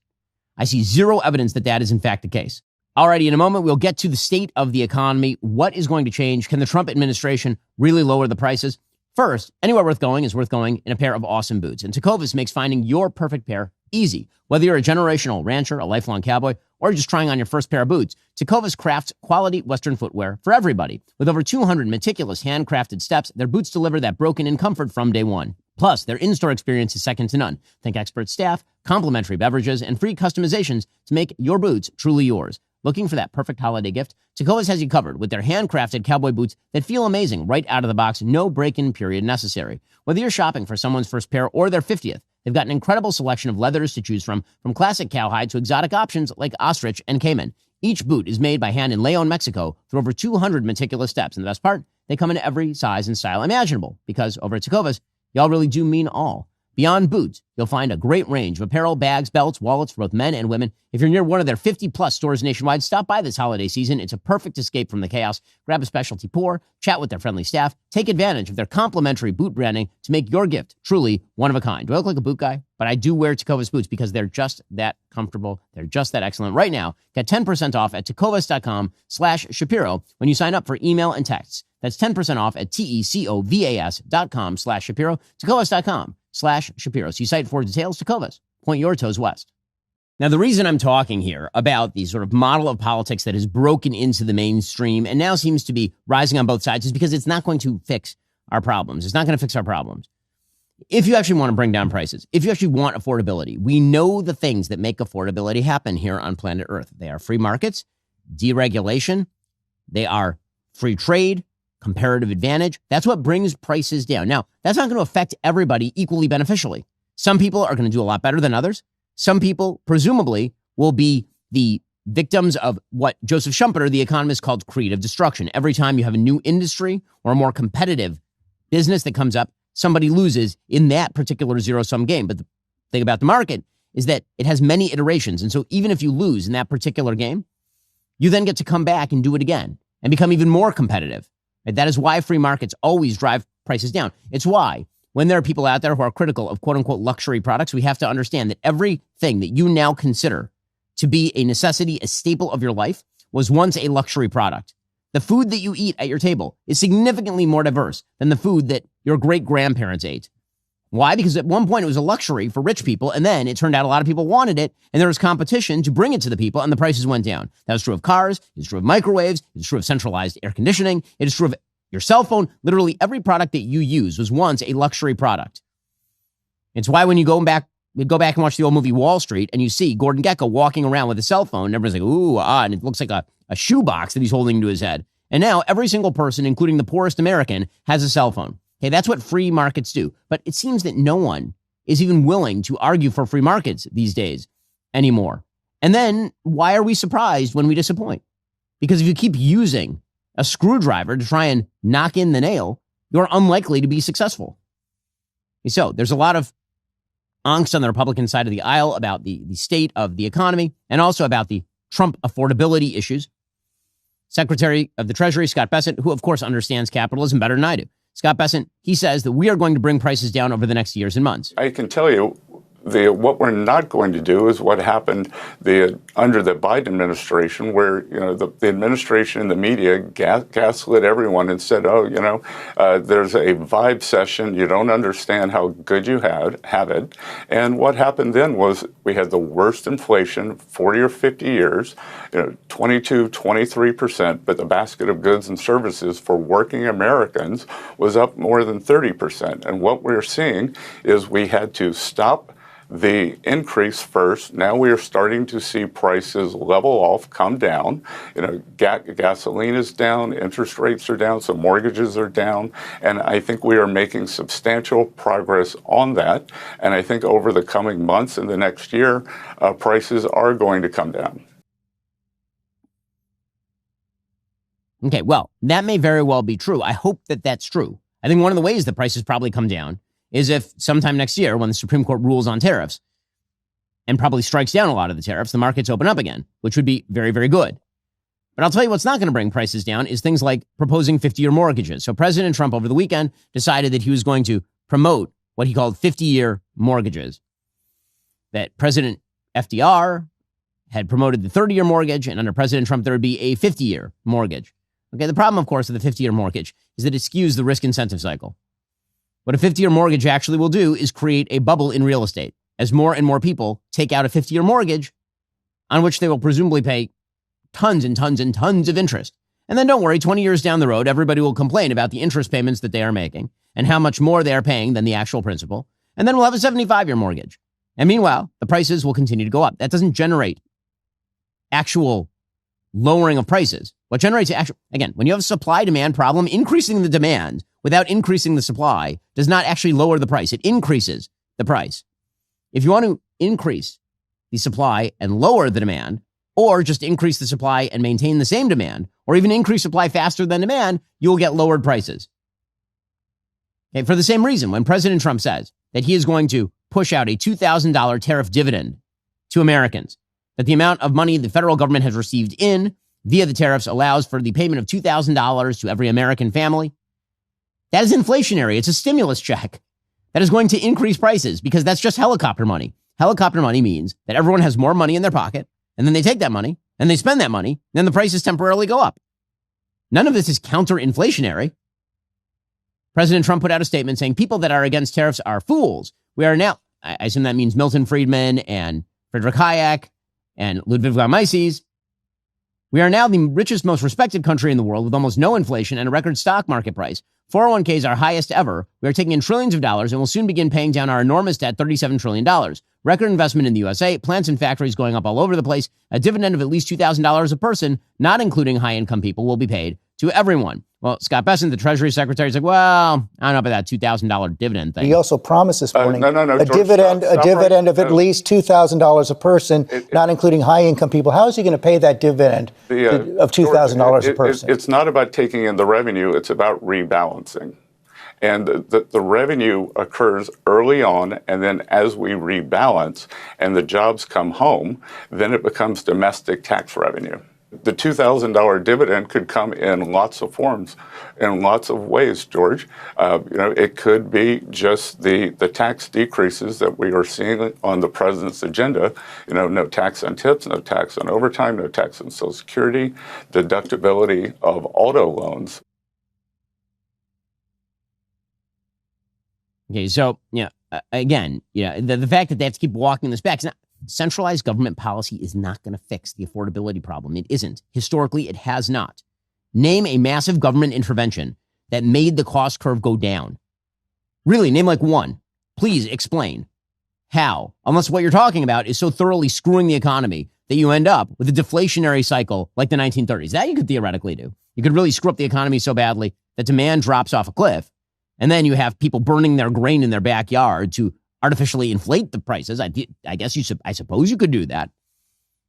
I see zero evidence that that is in fact the case. Alrighty, in a moment, we'll get to the state of the economy. What is going to change? Can the Trump administration really lower the prices? First, anywhere worth going is worth going in a pair of awesome boots. And Tecovas makes finding your perfect pair easy. Whether you're a generational rancher, a lifelong cowboy, or just trying on your first pair of boots, Tecovas crafts quality Western footwear for everybody. With over 200 meticulous handcrafted steps, their boots deliver that broken-in comfort from day one. Plus, their in-store experience is second to none. Think expert staff, complimentary beverages, and free customizations to make your boots truly yours. Looking for that perfect holiday gift? Tecovas has you covered with their handcrafted cowboy boots that feel amazing right out of the box, no break-in period necessary. Whether you're shopping for someone's first pair or their 50th, they've got an incredible selection of leathers to choose from classic cowhide to exotic options like ostrich and cayman. Each boot is made by hand in Leon, Mexico, through over 200 meticulous steps. And the best part, they come in every size and style imaginable, because over at Tecovas, y'all really do mean all. Beyond boots, you'll find a great range of apparel, bags, belts, wallets for both men and women. If you're near one of their 50-plus stores nationwide, stop by this holiday season. It's a perfect escape from the chaos. Grab a specialty pour, chat with their friendly staff, take advantage of their complimentary boot branding to make your gift truly one of a kind. Do I look like a boot guy? But I do wear Tecovas boots because they're just that comfortable. They're just that excellent. Right now, get 10% off at tecovas.com/Shapiro when you sign up for email and texts. That's 10% off at tecovas.com/Shapiro, tecovas.com/Shapiro. See site for details. Tecovas. Point your toes west. Now, the reason I'm talking here about the sort of model of politics that has broken into the mainstream and now seems to be rising on both sides is because it's not going to fix our problems. It's not going to fix our problems. If you actually want to bring down prices, if you actually want affordability, we know the things that make affordability happen here on planet Earth. They are free markets, deregulation, they are free trade, comparative advantage. That's what brings prices down. Now, that's not going to affect everybody equally beneficially. Some people are going to do a lot better than others. Some people, presumably, will be the victims of what Joseph Schumpeter, the economist, called creative destruction. Every time you have a new industry or a more competitive business that comes up, somebody loses in that particular zero-sum game. But the thing about the market is that it has many iterations. And so even if you lose in that particular game, you then get to come back and do it again and become even more competitive. Right? That is why free markets always drive prices down. It's why when there are people out there who are critical of quote-unquote luxury products, we have to understand that everything that you now consider to be a necessity, a staple of your life, was once a luxury product. The food that you eat at your table is significantly more diverse than the food that your great-grandparents ate. Why? Because at one point it was a luxury for rich people, and then it turned out a lot of people wanted it, and there was competition to bring it to the people, and the prices went down. That was true of cars, it's true of microwaves, it's true of centralized air conditioning, it is true of your cell phone. Literally every product that you use was once a luxury product. It's why when you go back and watch the old movie Wall Street, and you see Gordon Gekko walking around with a cell phone, and everyone's like, ooh, and it looks like a shoebox that he's holding to his head. And now every single person, including the poorest American, has a cell phone. Okay, that's what free markets do. But it seems that no one is even willing to argue for free markets these days anymore. And then why are we surprised when we disappoint? Because if you keep using a screwdriver to try and knock in the nail, you're unlikely to be successful. So there's a lot of angst on the Republican side of the aisle about the state of the economy and also about the Trump affordability issues. Secretary of the Treasury, Scott Bessent, who of course understands capitalism better than I do. Scott Bessent, he says that we are going to bring prices down over the next years and months. I can tell you what we're not going to do is what happened under the Biden administration, where the administration and the media gaslit everyone and said, there's a vibe session. You don't understand how good you have it. And what happened then was we had the worst inflation 40 or 50 years, 22, 23%, but the basket of goods and services for working Americans was up more than 30%. And what we're seeing is we had to stop the increase first. Now we are starting to see prices level off, come down. Gasoline is down, interest rates are down, so mortgages are down, and I think we are making substantial progress on that. And I think over the coming months and the next year, prices are going to come down. Okay, well, that may very well be true. I hope that that's true. I think one of the ways that prices probably come down is if sometime next year, when the Supreme Court rules on tariffs and probably strikes down a lot of the tariffs, the markets open up again, which would be very, very good. But I'll tell you what's not going to bring prices down is things like proposing 50-year mortgages. So President Trump over the weekend decided that he was going to promote what he called 50-year mortgages. That President FDR had promoted the 30-year mortgage, and under President Trump, there would be a 50-year mortgage. Okay, the problem, of course, with the 50-year mortgage is that it skews the risk incentive cycle. What a 50-year mortgage actually will do is create a bubble in real estate as more and more people take out a 50-year mortgage on which they will presumably pay tons and tons and tons of interest. And then don't worry, 20 years down the road, everybody will complain about the interest payments that they are making and how much more they are paying than the actual principal. And then we'll have a 75-year mortgage. And meanwhile, the prices will continue to go up. That doesn't generate actual lowering of prices. What generates actual, again, when you have a supply-demand problem, increasing the demand without increasing the supply does not actually lower the price. It increases the price. If you want to increase the supply and lower the demand, or just increase the supply and maintain the same demand, or even increase supply faster than demand, you will get lowered prices. Okay, for the same reason, when President Trump says that he is going to push out a $2,000 tariff dividend to Americans, that the amount of money the federal government has received in via the tariffs allows for the payment of $2,000 to every American family, that is inflationary. It's a stimulus check that is going to increase prices because that's just helicopter money. Helicopter money means that everyone has more money in their pocket, and then they take that money and they spend that money, and then the prices temporarily go up. None of this is counter-inflationary. President Trump put out a statement saying people that are against tariffs are fools. We are now, I assume that means Milton Friedman and Friedrich Hayek and Ludwig von Mises. We are now the richest, most respected country in the world with almost no inflation and a record stock market price. 401ks are highest ever. We are taking in trillions of dollars and will soon begin paying down our enormous debt, $37 trillion. Record investment in the USA, plants and factories going up all over the place. A dividend of at least $2,000 a person, not including high-income people, will be paid to everyone. Well, Scott Bessent, the Treasury Secretary, is like, well, I don't know about that $2,000 dividend thing. He also promised this morning a George, dividend stop of at least $2,000 a person, not including high-income people. How is he going to pay that dividend of $2,000 a person? It's not about taking in the revenue. It's about rebalancing. And the revenue occurs early on, and then as we rebalance and the jobs come home, then it becomes domestic tax revenue. The $2,000 dividend could come in lots of forms, in lots of ways, George. It could be just the tax decreases that we are seeing on the president's agenda. No tax on tips, no tax on overtime, no tax on Social Security, deductibility of auto loans. Okay, so again, the fact that they have to keep walking this back. Centralized government policy is not going to fix the affordability problem. It isn't. Historically, it has not. Name a massive government intervention that made the cost curve go down. Really, name like one. Please explain how, unless what you're talking about is so thoroughly screwing the economy that you end up with a deflationary cycle like the 1930s. That you could theoretically do. You could really screw up the economy so badly that demand drops off a cliff, and then you have people burning their grain in their backyard to artificially inflate the prices. I guess I suppose you could do that.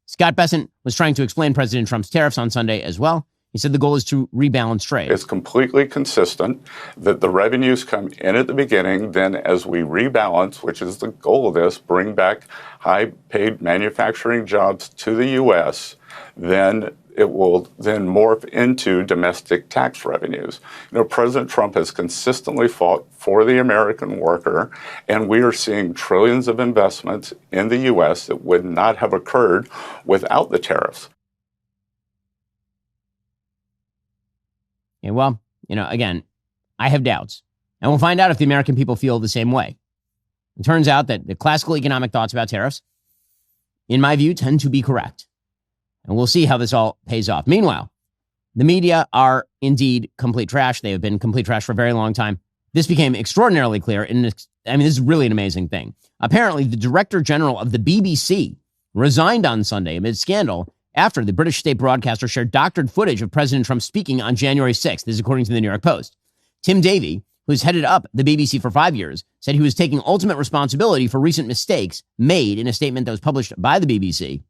Scott Bessent was trying to explain President Trump's tariffs on Sunday as well. He said the goal is to rebalance trade. It's completely consistent that the revenues come in at the beginning, then as we rebalance, which is the goal of this, bring back high-paid manufacturing jobs to the U.S., then it will then morph into domestic tax revenues. President Trump has consistently fought for the American worker, and we are seeing trillions of investments in the U.S. that would not have occurred without the tariffs. Yeah, well, again, I have doubts, and we'll find out if the American people feel the same way. It turns out that the classical economic thoughts about tariffs, in my view, tend to be correct. And we'll see how this all pays off. Meanwhile, the media are indeed complete trash. They have been complete trash for a very long time. This became extraordinarily clear. This is really an amazing thing. Apparently, the Director General of the BBC resigned on Sunday amid scandal after the British state broadcaster shared doctored footage of President Trump speaking on January 6th. This is according to the New York Post. Tim Davie, who's headed up the BBC for 5 years, said he was taking ultimate responsibility for recent mistakes made in a statement that was published by the BBC.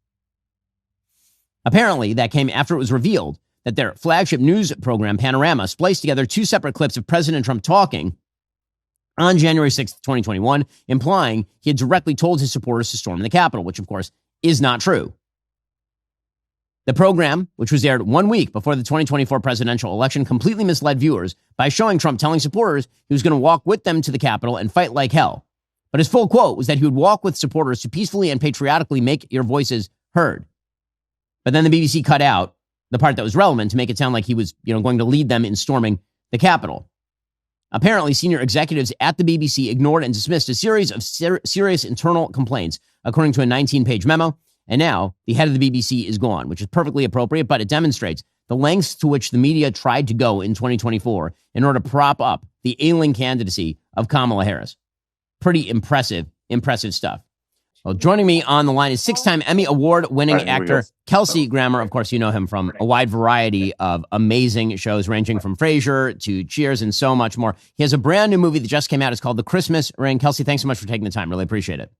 Apparently, that came after it was revealed that their flagship news program, Panorama, spliced together two separate clips of President Trump talking on January 6th, 2021, implying he had directly told his supporters to storm the Capitol, which, of course, is not true. The program, which was aired 1 week before the 2024 presidential election, completely misled viewers by showing Trump telling supporters he was going to walk with them to the Capitol and fight like hell. But his full quote was that he would walk with supporters to peacefully and patriotically make your voices heard. But then the BBC cut out the part that was relevant to make it sound like he was, going to lead them in storming the Capitol. Apparently, senior executives at the BBC ignored and dismissed a series of serious internal complaints, according to a 19-page memo. And now the head of the BBC is gone, which is perfectly appropriate, but it demonstrates the lengths to which the media tried to go in 2024 in order to prop up the ailing candidacy of Kamala Harris. Pretty impressive stuff. Well, joining me on the line is six-time Emmy Award-winning actor Kelsey Grammer. Of course, you know him from a wide variety of amazing shows, ranging from Frasier to Cheers and so much more. He has a brand new movie that just came out. It's called The Christmas Ring. Kelsey, thanks so much for taking the time. Really appreciate it.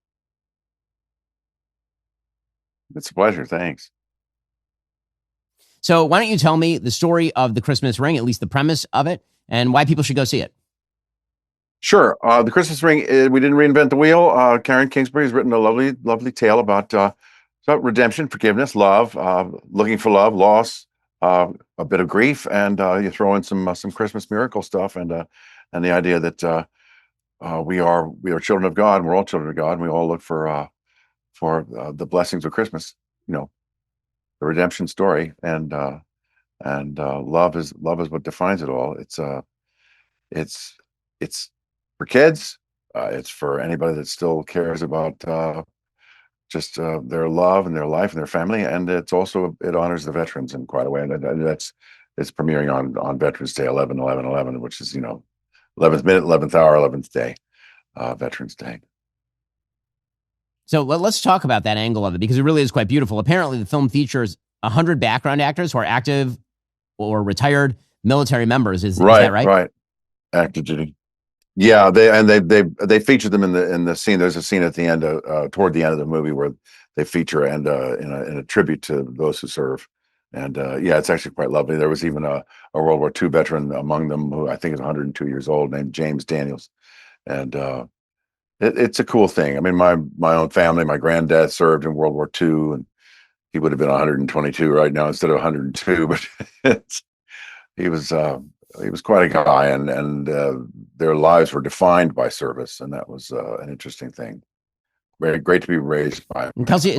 It's a pleasure. Thanks. So why don't you tell me the story of The Christmas Ring, at least the premise of it, and why people should go see it? Sure. The Christmas Ring, we didn't reinvent the wheel. Karen Kingsbury has written a lovely tale about redemption, forgiveness, love, looking for love, loss, a bit of grief, and you throw in some Christmas miracle stuff, and the idea that we are children of God, and we're all children of God, and we all look for the blessings of Christmas. The redemption story, and love is what defines it all. It's for kids. It's for anybody that still cares about just their love and their life and their family, and it honors the veterans in quite a way. And it's premiering on Veterans Day, 11/11/11, which is 11th minute, 11th hour, 11th day, Veterans Day. So let's talk about that angle of it, because it really is quite beautiful. Apparently, the film features 100 background actors who are active or retired military members. Is that right? Right. Active duty. Yeah, they feature them in the scene. There's a scene at the end, toward the end of the movie, where they feature in a tribute to those who serve. And it's actually quite lovely. There was even a World War II veteran among them who I think is 102 years old, named James Daniels. And it's a cool thing. I mean, my own family, my granddad served in World War II, and he would have been 122 right now instead of 102. But he was quite a guy, and their lives were defined by service, and that was an interesting thing. Very great to be raised by him. Kelsey,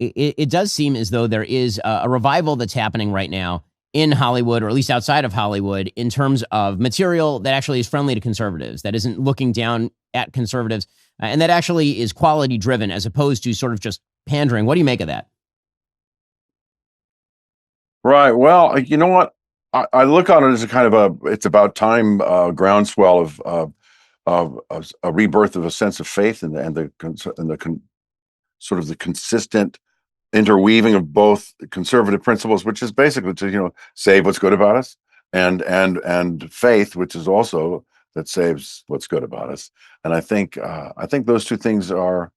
it does seem as though there is a revival that's happening right now in Hollywood, or at least outside of Hollywood, in terms of material that actually is friendly to conservatives, that isn't looking down at conservatives, and that actually is quality driven as opposed to sort of just pandering. What do you make of that? Right. Well, you know what? I look on it as a kind of it's about time groundswell of a rebirth of a sense of faith and the sort of the consistent interweaving of both conservative principles, which is basically to save what's good about us, and faith, which is also that saves what's good about us. And I think those two things are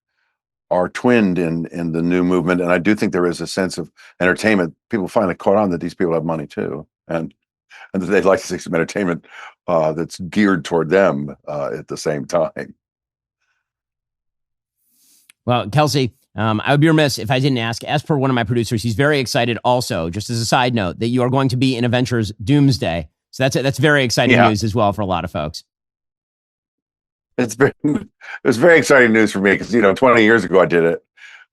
twinned in the new movement. And I do think there is a sense of entertainment. People finally caught on that these people have money too, and that they'd like to see some entertainment that's geared toward them at the same time. Well, Kelsey, I would be remiss if I didn't ask, as per one of my producers, he's very excited also, just as a side note, that you are going to be in Avengers Doomsday. So that's very exciting news as well for a lot of folks. It was very exciting news for me because 20 years ago I did it,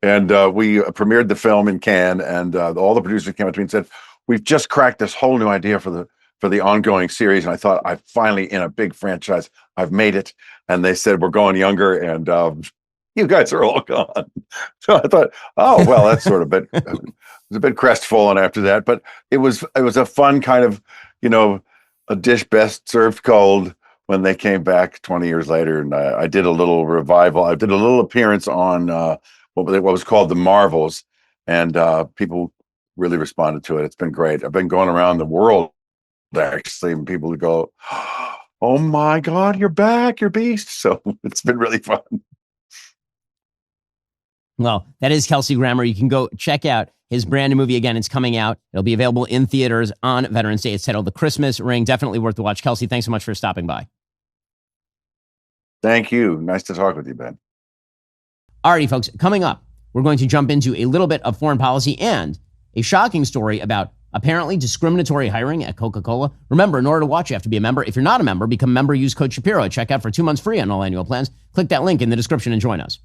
and we premiered the film in Cannes, and all the producers came up to me and said, "We've just cracked this whole new idea for the ongoing series." And I thought, I finally, in a big franchise, I've made it. And they said, "We're going younger, and you guys are all gone." So I thought, oh well, that's sort of it was a bit crestfallen after that, but it was a fun kind of a dish best served cold when they came back 20 years later. And I did a little revival. I did a little appearance on what was called The Marvels, and people really responded to it. It's been great. I've been going around the world actually, and people go, "Oh my God, you're back, you're Beast." So it's been really fun. Well, that is Kelsey Grammer. You can go check out his brand new movie. Again, it's coming out. It'll be available in theaters on Veterans Day. It's titled The Christmas Ring. Definitely worth the watch. Kelsey, thanks so much for stopping by. Thank you. Nice to talk with you, Ben. Alrighty, folks. Coming up, we're going to jump into a little bit of foreign policy and a shocking story about apparently discriminatory hiring at Coca-Cola. Remember, in order to watch, you have to be a member. If you're not a member, become a member. Use code Shapiro at checkout for 2 months free on all annual plans. Click that link in the description and join us.